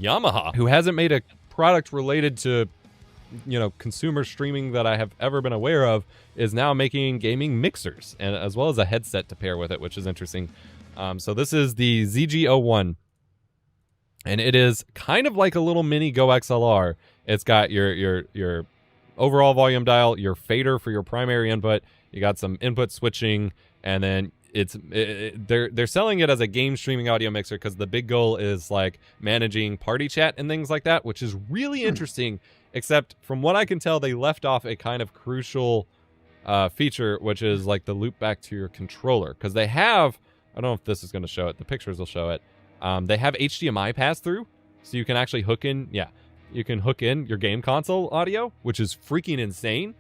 Yamaha, who hasn't made a product related to, consumer streaming that I have ever been aware of, is now making gaming mixers, and as well as a headset to pair with it, which is interesting. So this is the ZG01, and it is kind of like a little mini Go XLR. It's got your overall volume dial, your fader for your primary input. You got some input switching, and then they're selling it as a game streaming audio mixer because the big goal is like managing party chat and things like that, which is really interesting. Except from what I can tell, they left off a kind of crucial feature, which is like the loop back to your controller, because they have, I don't know if this is going to show it, the pictures will show it. They have HDMI pass through, so you can actually hook in your game console audio, which is freaking insane.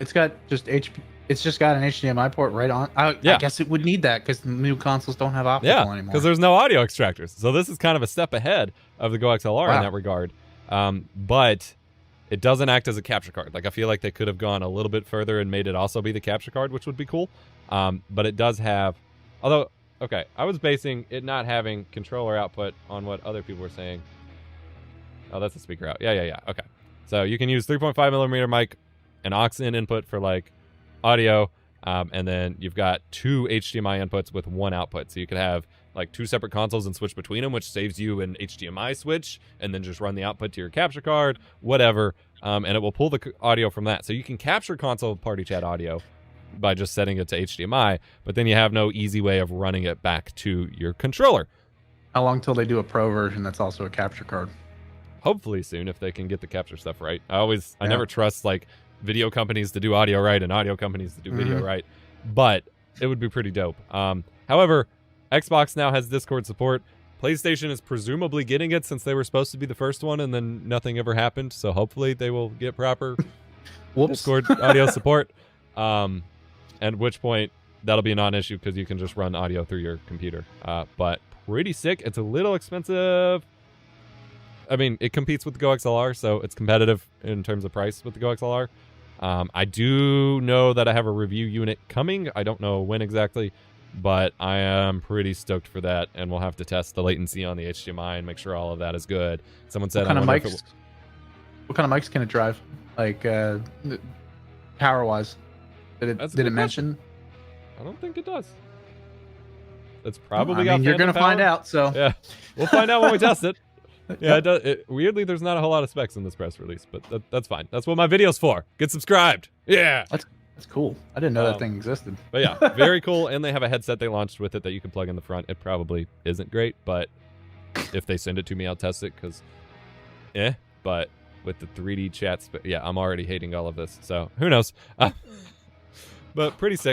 It's got it's just got an HDMI port right on. I guess it would need that because the new consoles don't have optical anymore. Because there's no audio extractors. So this is kind of a step ahead of the Go XLR in that regard. But it doesn't act as a capture card. Like, I feel like they could have gone a little bit further and made it also be the capture card, which would be cool. But it does have, although, okay, I was basing it not having controller output on what other people were saying. Oh, that's a speaker out. Yeah. Okay. So you can use 3.5 millimeter mic, an aux-in input for like audio, and then you've got 2 HDMI inputs with 1 output. So you could have like 2 separate consoles and switch between them, which saves you an HDMI switch, and then just run the output to your capture card, whatever, and it will pull the audio from that. So you can capture console party chat audio by just setting it to HDMI, but then you have no easy way of running it back to your controller. How long till they do a pro version that's also a capture card? Hopefully soon, if they can get the capture stuff right. I never trust like video companies to do audio right and audio companies to do video right, but it would be pretty dope. However, Xbox now has Discord support. PlayStation is presumably getting it since they were supposed to be the first one, and then nothing ever happened. So hopefully they will get proper Discord audio support. At which point that'll be a non-issue because you can just run audio through your computer. But pretty sick. It's a little expensive. I mean, it competes with the Go XLR, so it's competitive in terms of price with the Go XLR. I do know that I have a review unit coming. I don't know when exactly, but I am pretty stoked for that, and we'll have to test the latency on the HDMI and make sure all of that is good. Someone said, what kind of mics can it drive? Like power-wise? Did it mention? I don't think it does. It's probably. You're gonna find out. So yeah, we'll find out when we test it. Yeah, it does. Weirdly, there's not a whole lot of specs in this press release, but that's fine. That's what my video's for. Get subscribed. Yeah. That's cool. I didn't know that thing existed. But yeah, very cool. And they have a headset they launched with it that you can plug in the front. It probably isn't great, but if they send it to me, I'll test it because, but with the 3D chats, but yeah, I'm already hating all of this. So who knows? But pretty sick.